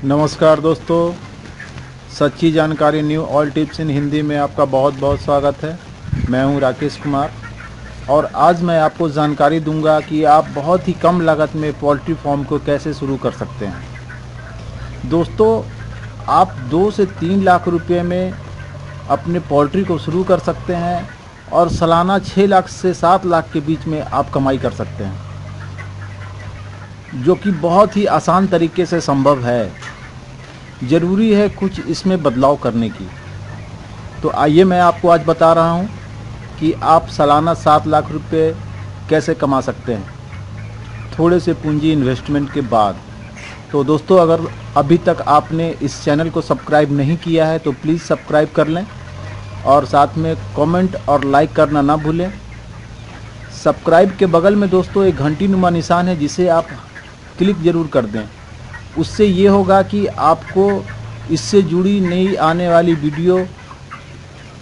नमस्कार दोस्तों, सच्ची जानकारी न्यू ऑल टिप्स इन हिंदी में आपका बहुत बहुत स्वागत है। मैं हूं राकेश कुमार और आज मैं आपको जानकारी दूंगा कि आप बहुत ही कम लागत में पोल्ट्री फार्म को कैसे शुरू कर सकते हैं। दोस्तों, आप 2 से 3 लाख रुपए में अपने पोल्ट्री को शुरू कर सकते हैं और सालाना 6 लाख से 7 लाख के बीच में आप कमाई कर सकते हैं, जो कि बहुत ही आसान तरीके से संभव है। ज़रूरी है कुछ इसमें बदलाव करने की। तो आइए मैं आपको आज बता रहा हूं कि आप सालाना 7 लाख रुपए कैसे कमा सकते हैं थोड़े से पूंजी इन्वेस्टमेंट के बाद। तो दोस्तों, अगर अभी तक आपने इस चैनल को सब्सक्राइब नहीं किया है तो प्लीज़ सब्सक्राइब कर लें और साथ में कमेंट और लाइक करना ना भूलें। सब्सक्राइब के बगल में दोस्तों एक घंटी नुमा निशान है, जिसे आप क्लिक ज़रूर कर दें। उससे ये होगा कि आपको इससे जुड़ी नई आने वाली वीडियो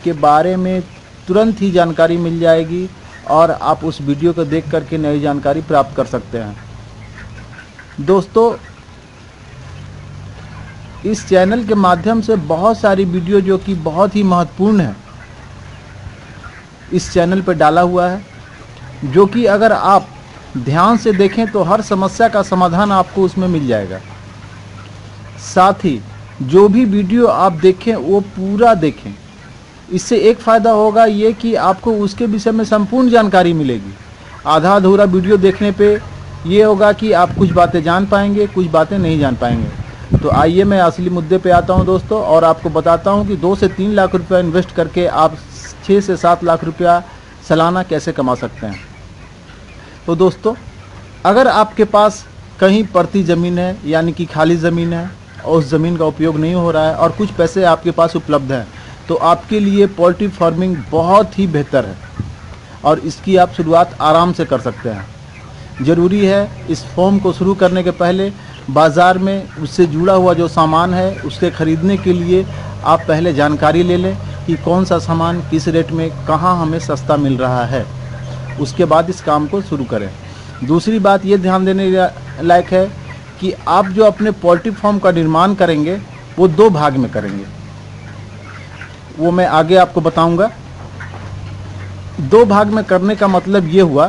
के बारे में तुरंत ही जानकारी मिल जाएगी और आप उस वीडियो को देख करके नई जानकारी प्राप्त कर सकते हैं। दोस्तों, इस चैनल के माध्यम से बहुत सारी वीडियो जो कि बहुत ही महत्वपूर्ण है इस चैनल पर डाला हुआ है, जो कि अगर आप ध्यान से देखें तो हर समस्या का समाधान आपको उसमें मिल जाएगा। साथ ही जो भी वीडियो आप देखें वो पूरा देखें। इससे एक फ़ायदा होगा ये कि आपको उसके विषय में संपूर्ण जानकारी मिलेगी। आधा अधूरा वीडियो देखने पे ये होगा कि आप कुछ बातें जान पाएंगे, कुछ बातें नहीं जान पाएंगे। तो आइए मैं असली मुद्दे पे आता हूं दोस्तों, और आपको बताता हूं कि 2 से 3 लाख रुपया इन्वेस्ट करके आप 6 से 7 लाख रुपया सालाना कैसे कमा सकते हैं। तो दोस्तों, अगर आपके पास कहीं पड़ती ज़मीन है, यानी कि खाली ज़मीन है और उस ज़मीन का उपयोग नहीं हो रहा है और कुछ पैसे आपके पास उपलब्ध हैं, तो आपके लिए पोल्ट्री फार्मिंग बहुत ही बेहतर है और इसकी आप शुरुआत आराम से कर सकते हैं। ज़रूरी है इस फॉर्म को शुरू करने के पहले बाज़ार में उससे जुड़ा हुआ जो सामान है उसके ख़रीदने के लिए आप पहले जानकारी ले लें कि कौन सा सामान किस रेट में कहाँ हमें सस्ता मिल रहा है। उसके बाद इस काम को शुरू करें। दूसरी बात ये ध्यान देने लायक है कि आप जो अपने पोल्ट्री फार्म का निर्माण करेंगे वो 2 भाग में करेंगे, वो मैं आगे आपको बताऊंगा। 2 भाग में करने का मतलब ये हुआ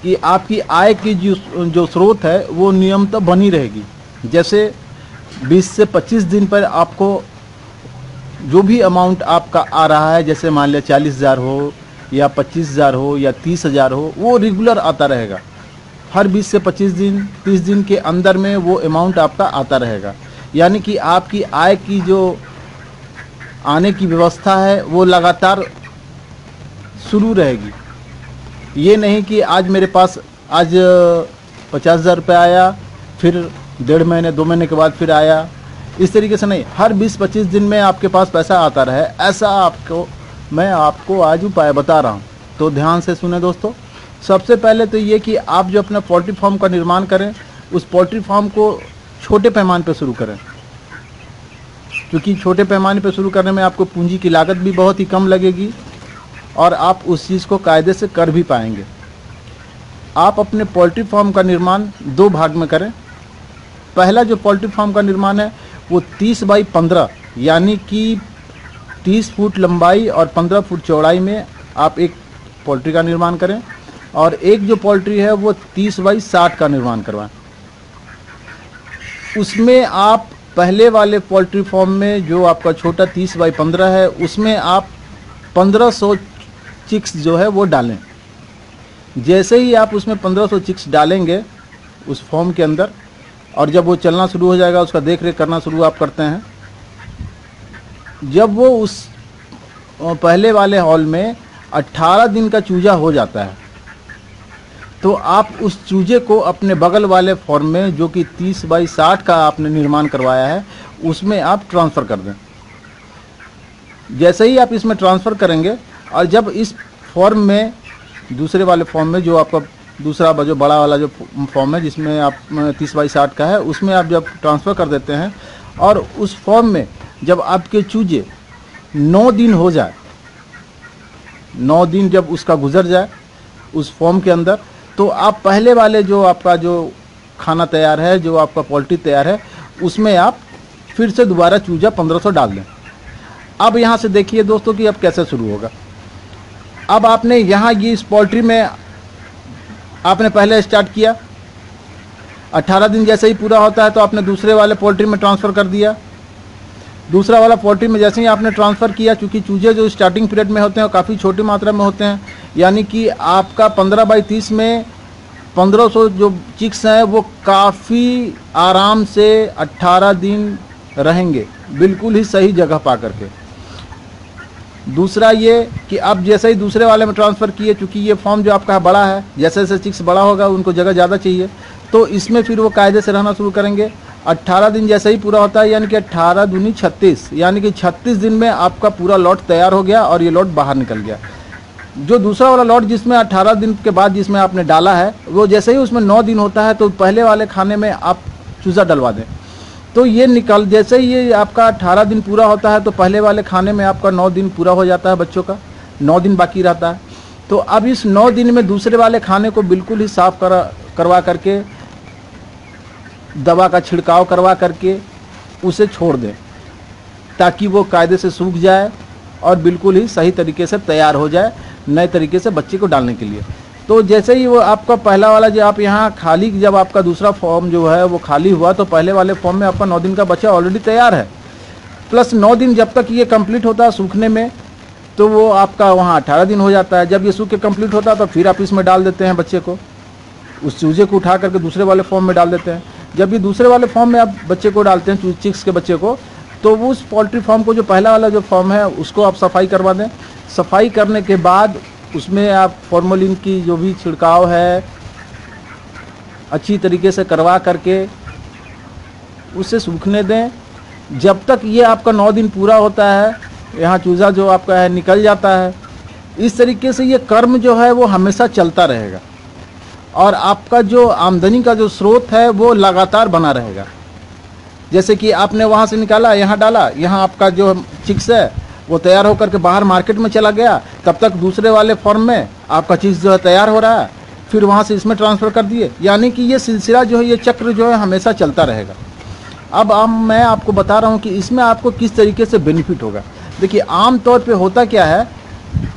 कि आपकी आय की जो स्रोत है वो नियमित बनी रहेगी। जैसे 20 से 25 दिन पर आपको जो भी अमाउंट आपका आ रहा है, जैसे मान लिया 40,000 हो या 25,000 हो या 30,000 हो, वो रेगुलर आता रहेगा। हर 20 से 25 दिन 30 दिन के अंदर में वो अमाउंट आपका आता रहेगा। यानी कि आपकी आय की जो आने की व्यवस्था है वो लगातार शुरू रहेगी। ये नहीं कि आज मेरे पास आज 50,000 रुपये आया, फिर 1.5 महीने 2 महीने के बाद फिर आया, इस तरीके से नहीं। हर 20-25 दिन में आपके पास पैसा आता रहे, ऐसा मैं आपको आज उपाय बता रहा हूँ। तो ध्यान से सुने दोस्तों। सबसे पहले तो ये कि आप जो अपना पोल्ट्री फार्म का निर्माण करें, उस पोल्ट्री फार्म को छोटे पैमाने पर शुरू करें, क्योंकि छोटे पैमाने पर शुरू करने में आपको पूंजी की लागत भी बहुत ही कम लगेगी और आप उस चीज़ को कायदे से कर भी पाएंगे। आप अपने पोल्ट्री फार्म का निर्माण 2 भाग में करें। पहला जो पोल्ट्री फार्म का निर्माण है वो 30 बाई 15 यानी कि 30 फुट लंबाई और 15 फुट चौड़ाई में आप एक पोल्ट्री का निर्माण करें, और एक जो पोल्ट्री है वो 30 बाई 60 का निर्माण करवाएं। उसमें आप पहले वाले पोल्ट्री फार्म में जो आपका छोटा 30 बाई 15 है उसमें आप 1500 चिक्स जो है वो डालें। जैसे ही आप उसमें 1500 चिक्स डालेंगे उस फार्म के अंदर, और जब वो चलना शुरू हो जाएगा, उसका देख रेख करना शुरू आप करते हैं। जब वो उस पहले वाले हॉल में 18 दिन का चूजा हो जाता है, तो आप उस चूजे को अपने बगल वाले फार्म में जो कि 30 बाई 60 का आपने निर्माण करवाया है उसमें आप ट्रांसफ़र कर दें। जैसे ही आप इसमें ट्रांसफ़र करेंगे, और जब इस फॉर्म में दूसरे वाले फॉर्म में जो आपका दूसरा जो बड़ा वाला जो फॉर्म है जिसमें आप 30 बाई 60 का है, उसमें आप जब ट्रांसफ़र कर देते हैं और उस फॉर्म में जब आपके चूजे 9 दिन हो जाए, 9 दिन जब उसका गुजर जाए उस फॉर्म के अंदर, तो आप पहले वाले जो आपका जो खाना तैयार है, जो आपका पोल्ट्री तैयार है, उसमें आप फिर से दोबारा चूजा 1500 डाल दें। अब यहाँ से देखिए दोस्तों कि अब कैसे शुरू होगा। अब आपने यहाँ ये इस पोल्ट्री में आपने पहले स्टार्ट किया, 18 दिन जैसे ही पूरा होता है तो आपने दूसरे वाले पोल्ट्री में ट्रांसफ़र कर दिया। दूसरा वाला पोल्ट्री में जैसे ही आपने ट्रांसफ़र किया, चूँकि चूजे जो स्टार्टिंग पीरियड में होते हैं वो काफ़ी छोटी मात्रा में होते हैं, यानी कि आपका 15/30 में 1500 जो चिक्स हैं वो काफ़ी आराम से 18 दिन रहेंगे, बिल्कुल ही सही जगह पा करके। दूसरा ये कि अब जैसे ही दूसरे वाले में ट्रांसफ़र किए, चूँकि ये फॉर्म जो आपका बड़ा है, जैसे जैसे चिक्स बड़ा होगा उनको जगह ज़्यादा चाहिए, तो इसमें फिर वो कायदे से रहना शुरू करेंगे। 18 दिन जैसे ही पूरा होता है, यानी कि 18 दूनी 36, यानी कि 36 दिन में आपका पूरा लॉट तैयार हो गया और ये लॉट बाहर निकल गया। जो दूसरा वाला लॉट जिसमें 18 दिन के बाद जिसमें आपने डाला है, वो जैसे ही उसमें 9 दिन होता है तो पहले वाले खाने में आप चूज़ा डलवा दें, तो ये निकल, जैसे ही ये आपका 18 दिन पूरा होता है तो पहले वाले खाने में आपका 9 दिन पूरा हो जाता है, बच्चों का 9 दिन बाकी रहता है। तो अब इस 9 दिन में दूसरे वाले खाने को बिल्कुल ही साफ करवा करके, दवा का छिड़काव करवा करके उसे छोड़ दें, ताकि वो कायदे से सूख जाए और बिल्कुल ही सही तरीके से तैयार हो जाए नए तरीके से बच्चे को डालने के लिए। तो जैसे ही वो आपका पहला वाला जो आप यहाँ खाली, जब आपका दूसरा फॉर्म जो है वो खाली हुआ तो पहले वाले फॉर्म में आपका 9 दिन का बच्चा ऑलरेडी तैयार है, प्लस 9 दिन जब तक ये कंप्लीट होता है सूखने में, तो वो आपका वहाँ 18 दिन हो जाता है। जब ये सूख के कंप्लीट होता है तो फिर आप इसमें डाल देते हैं बच्चे को, उस चूजे को उठा करके दूसरे वाले फॉर्म में डाल देते हैं। जब ये दूसरे वाले फॉर्म में आप बच्चे को डालते हैं, चिक्स के बच्चे को, तो वो उस पोल्ट्री फार्म को जो पहला वाला जो फॉर्म है उसको आप सफाई करवा दें। सफाई करने के बाद उसमें आप फॉर्मोलिन की जो भी छिड़काव है अच्छी तरीके से करवा करके उसे सूखने दें। जब तक ये आपका 9 दिन पूरा होता है, यहाँ चूज़ा जो आपका है निकल जाता है। इस तरीके से ये कर्म जो है वो हमेशा चलता रहेगा और आपका जो आमदनी का जो स्रोत है वो लगातार बना रहेगा। जैसे कि आपने वहाँ से निकाला, यहाँ डाला, यहाँ आपका जो चिक्स है वो तैयार होकर के बाहर मार्केट में चला गया, तब तक दूसरे वाले फॉर्म में आपका चिक्स जो है तैयार हो रहा है, फिर वहाँ से इसमें ट्रांसफ़र कर दिए, यानी कि ये सिलसिला जो है, ये चक्र जो है हमेशा चलता रहेगा। अब मैं आपको बता रहा हूँ कि इसमें आपको किस तरीके से बेनिफिट होगा। देखिए, आम तौर पे होता क्या है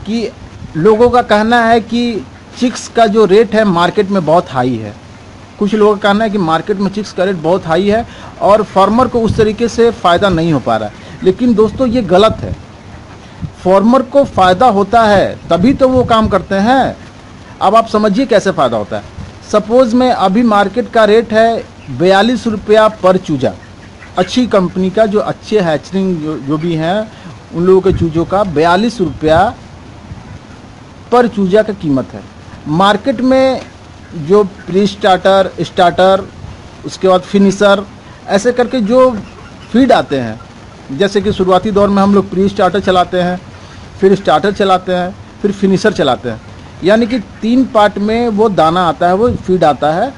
कि लोगों का कहना है कि चिक्स का जो रेट है मार्केट में बहुत हाई है। कुछ लोगों का कहना है कि मार्केट में चिक्स का रेट बहुत हाई है और फार्मर को उस तरीके से फ़ायदा नहीं हो पा रहा है। लेकिन दोस्तों ये गलत है। फार्मर को फ़ायदा होता है तभी तो वो काम करते हैं। अब आप समझिए कैसे फ़ायदा होता है। सपोज़ में अभी मार्केट का रेट है 42 रुपया पर चूजा, अच्छी कंपनी का, जो अच्छे हैचरिंग जो भी हैं उन लोगों के चूज़ों का 42 रुपया पर चूजा का कीमत है। मार्केट में जो प्री स्टार्टर, स्टार्टर, उसके बाद फिनिशर, ऐसे करके जो फीड आते हैं, जैसे कि शुरुआती दौर में हम लोग प्री स्टार्टर चलाते हैं, फिर स्टार्टर चलाते हैं, फिर फिनिशर चलाते हैं, यानी कि 3 पार्ट में वो दाना आता है, वो फीड आता है।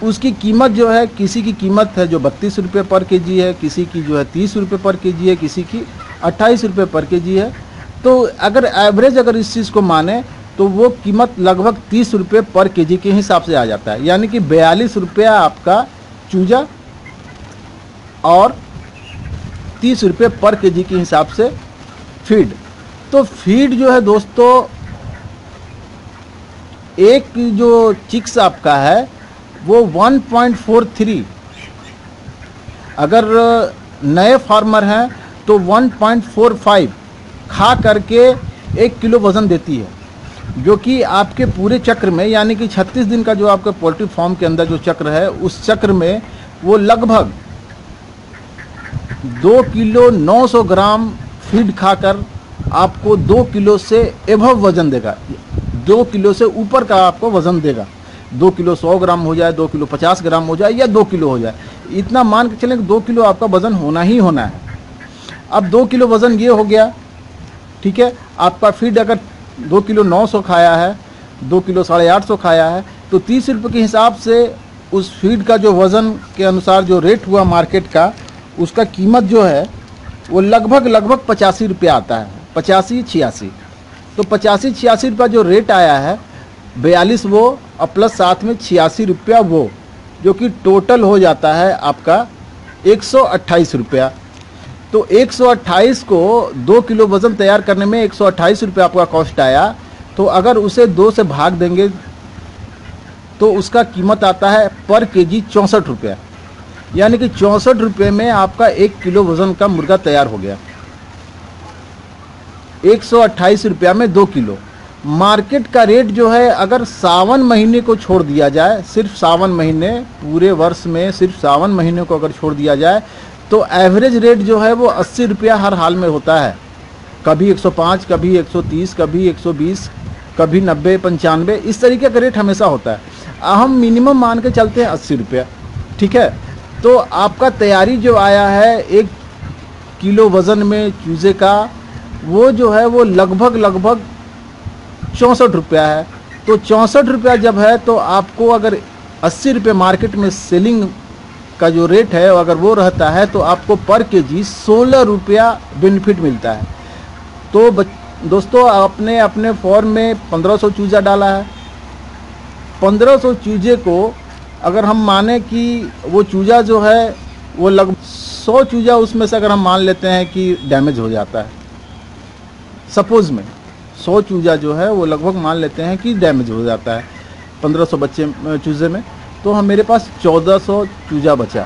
उसकी कीमत जो है, किसी की कीमत है जो 32 रुपये पर केजी है, किसी की जो है 30 रुपये पर केजी है, किसी की 28 रुपये पर केजी है। तो अगर एवरेज अगर इस चीज़ को माने तो वो कीमत लगभग 30 रुपये पर केजी के हिसाब से आ जाता है, यानी कि 42 रुपया आपका चूजा और 30 रुपये पर केजी के हिसाब से फीड। तो फीड जो है दोस्तों, एक जो चिक्स आपका है वो 1.43, अगर नए फार्मर हैं तो 1.45 खा करके 1 किलो वज़न देती है, जो कि आपके पूरे चक्र में, यानी कि 36 दिन का जो आपके पोल्ट्री फार्म के अंदर जो चक्र है, उस चक्र में वो लगभग 2 किलो 900 ग्राम फीड खाकर आपको 2 किलो से एभव वज़न देगा, 2 किलो से ऊपर का आपको वज़न देगा। 2 किलो 100 ग्राम हो जाए, 2 किलो 50 ग्राम हो जाए या 2 किलो हो जाए, इतना मान के चलें कि 2 किलो आपका वज़न होना ही होना है। अब 2 किलो वज़न ये हो गया, ठीक है। आपका फीड अगर 2 किलो 900 खाया है, 2 किलो 850 खाया है, तो 30 रुपये के हिसाब से उस फीड का जो वज़न के अनुसार जो रेट हुआ मार्केट का, उसका कीमत जो है वो लगभग 85 रुपया आता है, 85-86। तो 85-86 रुपया जो रेट आया है, 42 वो और प्लस साथ में 86 रुपया वो, जो कि टोटल हो जाता है आपका 128 रुपया। तो 128 को 2 किलो वज़न तैयार करने में 128 रुपया आपका कॉस्ट आया। तो अगर उसे 2 से भाग देंगे तो उसका कीमत आता है पर केजी 64 रुपया। यानी कि 64 रुपये में आपका 1 किलो वज़न का मुर्गा तैयार हो गया। 128 रुपया में 2 किलो। मार्केट का रेट जो है, अगर सावन महीने को छोड़ दिया जाए, सिर्फ सावन महीने, पूरे वर्ष में सिर्फ सावन महीने को अगर छोड़ दिया जाए तो एवरेज रेट जो है वो 80 रुपया हर हाल में होता है। कभी 105, कभी 130, कभी 120, कभी 90, 95, इस तरीके का रेट हमेशा होता है। हम मिनिमम मान के चलते हैं 80 रुपया, ठीक है। तो आपका तैयारी जो आया है 1 किलो वज़न में चूज़े का, वो जो है वो लगभग 64 रुपया है। तो 64 रुपया जब है तो आपको अगर 80 रुपये मार्केट में सेलिंग का जो रेट है अगर वो रहता है तो आपको पर केजी 16 रुपया बेनिफिट मिलता है। तो दोस्तों, आपने अपने फॉर्म में 1500 चूज़ा डाला है। 1500 चूज़े को अगर हम माने कि वो चूज़ा जो है वो लगभग 100 चूज़ा उसमें से अगर हम मान लेते हैं कि डैमेज हो जाता है, सपोज़ में 100 चूज़ा जो है वो लगभग मान लेते हैं कि डैमेज हो जाता है 1500 बच्चे चूज़े में, तो हम मेरे पास 1400 चूज़ा बचा।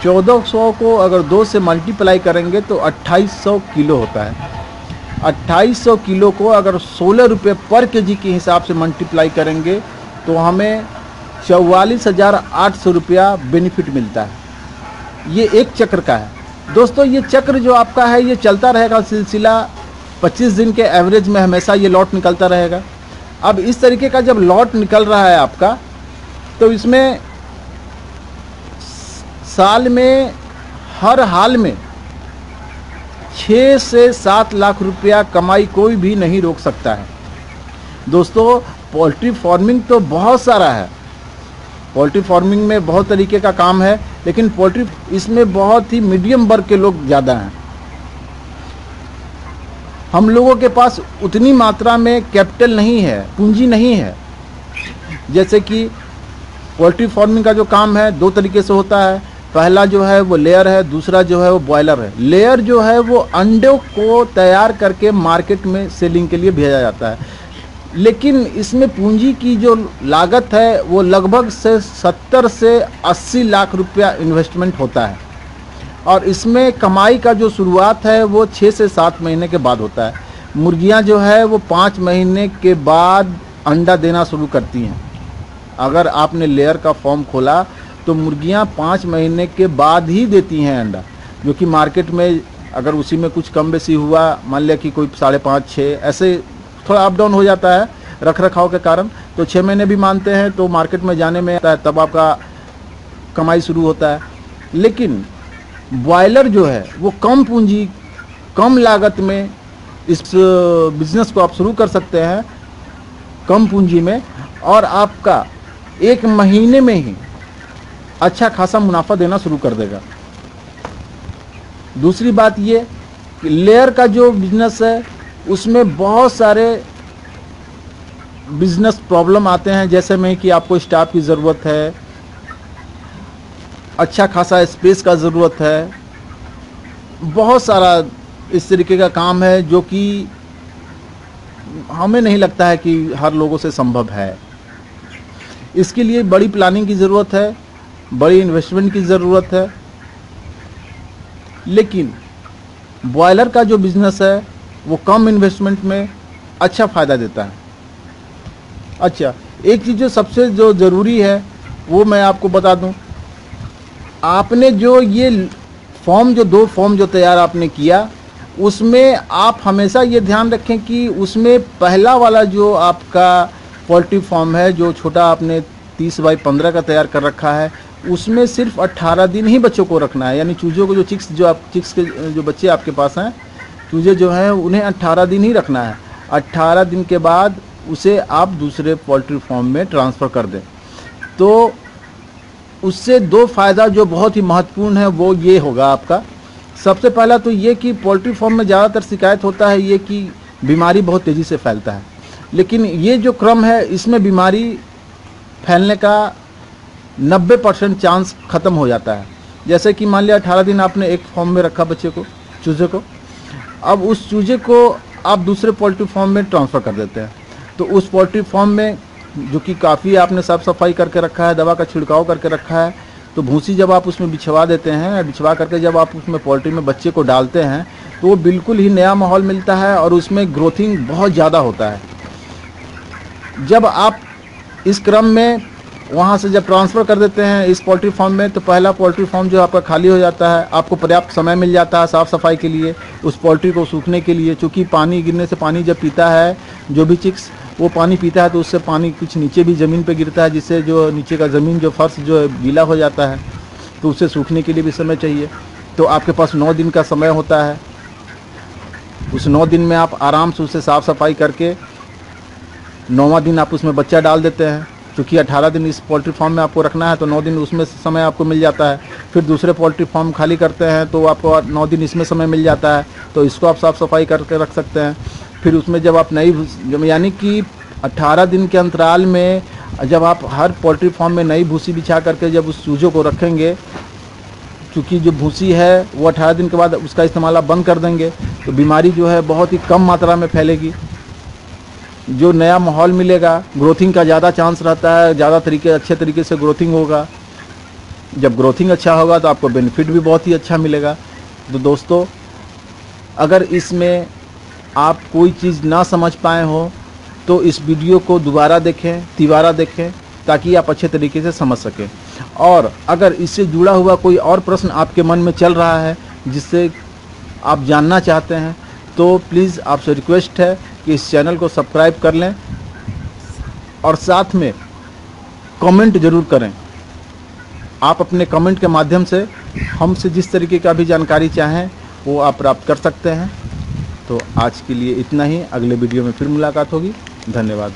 1400 को अगर 2 से मल्टीप्लाई करेंगे तो 2800 किलो होता है। 2800 किलो को अगर 16 रुपये पर केजी के हिसाब से मल्टीप्लाई करेंगे तो हमें 44,800 रुपया बेनिफिट मिलता है। ये एक चक्र का है दोस्तों। ये चक्र जो आपका है ये चलता रहेगा, सिलसिला 25 दिन के एवरेज में हमेशा ये लॉट निकलता रहेगा। अब इस तरीके का जब लॉट निकल रहा है आपका, तो इसमें साल में हर हाल में 6 से 7 लाख रुपया कमाई कोई भी नहीं रोक सकता है। दोस्तों, पोल्ट्री फार्मिंग तो बहुत सारा है। पोल्ट्री फार्मिंग में बहुत तरीके का काम है, लेकिन पोल्ट्री इसमें बहुत ही मीडियम वर्ग के लोग ज़्यादा हैं। हम लोगों के पास उतनी मात्रा में कैपिटल नहीं है, पूंजी नहीं है। जैसे कि पोल्ट्री फार्मिंग का जो काम है 2 तरीके से होता है। पहला जो है वो लेयर है, दूसरा जो है वो बॉयलर है। लेयर जो है वो अंडों को तैयार करके मार्केट में सेलिंग के लिए भेजा जाता है, लेकिन इसमें पूंजी की जो लागत है वो लगभग से 70 से 80 लाख रुपया इन्वेस्टमेंट होता है। और इसमें कमाई का जो शुरुआत है वो 6 से 7 महीने के बाद होता है। मुर्गियां जो है वो 5 महीने के बाद अंडा देना शुरू करती हैं। अगर आपने लेयर का फॉर्म खोला तो मुर्गियां 5 महीने के बाद ही देती हैं अंडा, जो कि मार्केट में अगर उसी में कुछ कम बेसी हुआ, मान लिया कि कोई 5.5, 6 ऐसे थोड़ा अप डाउन हो जाता है रख रखाव के कारण, तो 6 महीने भी मानते हैं, तो मार्केट में जाने में आता है, तब आपका कमाई शुरू होता है। लेकिन बॉयलर जो है वो कम पूंजी कम लागत में इस बिज़नेस को आप शुरू कर सकते हैं, कम पूंजी में, और आपका 1 महीने में ही अच्छा खासा मुनाफा देना शुरू कर देगा। दूसरी बात ये कि लेयर का जो बिजनेस है उसमें बहुत सारे बिजनेस प्रॉब्लम आते हैं, जैसे में कि आपको स्टाफ की ज़रूरत है, अच्छा खासा स्पेस का ज़रूरत है, बहुत सारा इस तरीके का काम है जो कि हमें नहीं लगता है कि हर लोगों से संभव है। इसके लिए बड़ी प्लानिंग की ज़रूरत है, बड़ी इन्वेस्टमेंट की ज़रूरत है। लेकिन बॉयलर का जो बिज़नेस है वो कम इन्वेस्टमेंट में अच्छा फ़ायदा देता है। अच्छा, एक चीज़ जो सबसे जो ज़रूरी है वो मैं आपको बता दूं, आपने जो ये फॉर्म, जो 2 फॉर्म जो तैयार आपने किया, उसमें आप हमेशा ये ध्यान रखें कि उसमें पहला वाला जो आपका पोल्ट्री फार्म है, जो छोटा आपने 30 बाई 15 का तैयार कर रखा है, उसमें सिर्फ 18 दिन ही बच्चों को रखना है। यानी चूज़ों को, जो चिक्स के जो बच्चे आपके पास हैं, चूज़े जो हैं उन्हें 18 दिन ही रखना है। 18 दिन के बाद उसे आप दूसरे पोल्ट्री फार्म में ट्रांसफ़र कर दें। तो उससे 2 फ़ायदा जो बहुत ही महत्वपूर्ण है वो ये होगा आपका। सबसे पहला तो ये कि पोल्ट्री फार्म में ज़्यादातर शिकायत होता है ये कि बीमारी बहुत तेज़ी से फैलता है, लेकिन ये जो क्रम है इसमें बीमारी फैलने का 90% चांस ख़त्म हो जाता है। जैसे कि मान लिया 18 दिन आपने एक फॉर्म में रखा बच्चे को, चूजे को, अब उस चूजे को आप दूसरे पोल्ट्री फार्म में ट्रांसफ़र कर देते हैं। तो उस पोल्ट्री फार्म में जो कि काफ़ी आपने साफ़ सफाई करके रखा है, दवा का छिड़काव करके रखा है, तो भूसी जब आप उसमें बिछवा देते हैं, बिछवा करके जब आप उसमें पोल्ट्री में बच्चे को डालते हैं तो वो बिल्कुल ही नया माहौल मिलता है और उसमें ग्रोथिंग बहुत ज़्यादा होता है। जब आप इस क्रम में वहाँ से जब ट्रांसफ़र कर देते हैं इस पोल्ट्री फार्म में, तो पहला पोल्ट्री फार्म जो आपका खाली हो जाता है, आपको पर्याप्त समय मिल जाता है साफ़ सफाई के लिए, उस पोल्ट्री को सूखने के लिए। चूँकि पानी गिरने से, पानी जब पीता है जो भी चिक्स वो पानी पीता है तो उससे पानी कुछ नीचे भी ज़मीन पे गिरता है, जिससे जो नीचे का ज़मीन जो फर्श जो है गीला हो जाता है, तो उसे सूखने के लिए भी समय चाहिए। तो आपके पास 9 दिन का समय होता है। उस 9 दिन में आप आराम से उसे साफ़ सफाई करके 9वां दिन आप उसमें बच्चा डाल देते हैं। क्योंकि 18 दिन इस पोल्ट्री फार्म में आपको रखना है तो 9 दिन उसमें समय आपको मिल जाता है। फिर दूसरे पोल्ट्री फार्म खाली करते हैं तो आपको 9 दिन इसमें समय मिल जाता है, तो इसको आप साफ़ सफाई करके रख सकते हैं। फिर उसमें जब आप नई, यानी कि 18 दिन के अंतराल में जब आप हर पोल्ट्री फार्म में नई भूसी बिछा करके जब उस चूज़ों को रखेंगे, क्योंकि जो भूसी है वो 18 दिन के बाद उसका इस्तेमाल आप बंद कर देंगे तो बीमारी जो है बहुत ही कम मात्रा में फैलेगी। जो नया माहौल मिलेगा, ग्रोथिंग का ज़्यादा चांस रहता है, ज़्यादा अच्छे तरीके से ग्रोथिंग होगा। जब ग्रोथिंग अच्छा होगा तो आपको बेनिफिट भी बहुत ही अच्छा मिलेगा। तो दोस्तों, अगर इसमें आप कोई चीज़ ना समझ पाए हो तो इस वीडियो को दोबारा देखें, तिबारा देखें, ताकि आप अच्छे तरीके से समझ सकें। और अगर इससे जुड़ा हुआ कोई और प्रश्न आपके मन में चल रहा है जिससे आप जानना चाहते हैं तो प्लीज़ आपसे रिक्वेस्ट है कि इस चैनल को सब्सक्राइब कर लें और साथ में कमेंट ज़रूर करें। आप अपने कमेंट के माध्यम से हमसे जिस तरीके का भी जानकारी चाहें वो आप प्राप्त कर सकते हैं। तो आज के लिए इतना ही, अगले वीडियो में फिर मुलाकात होगी। धन्यवाद।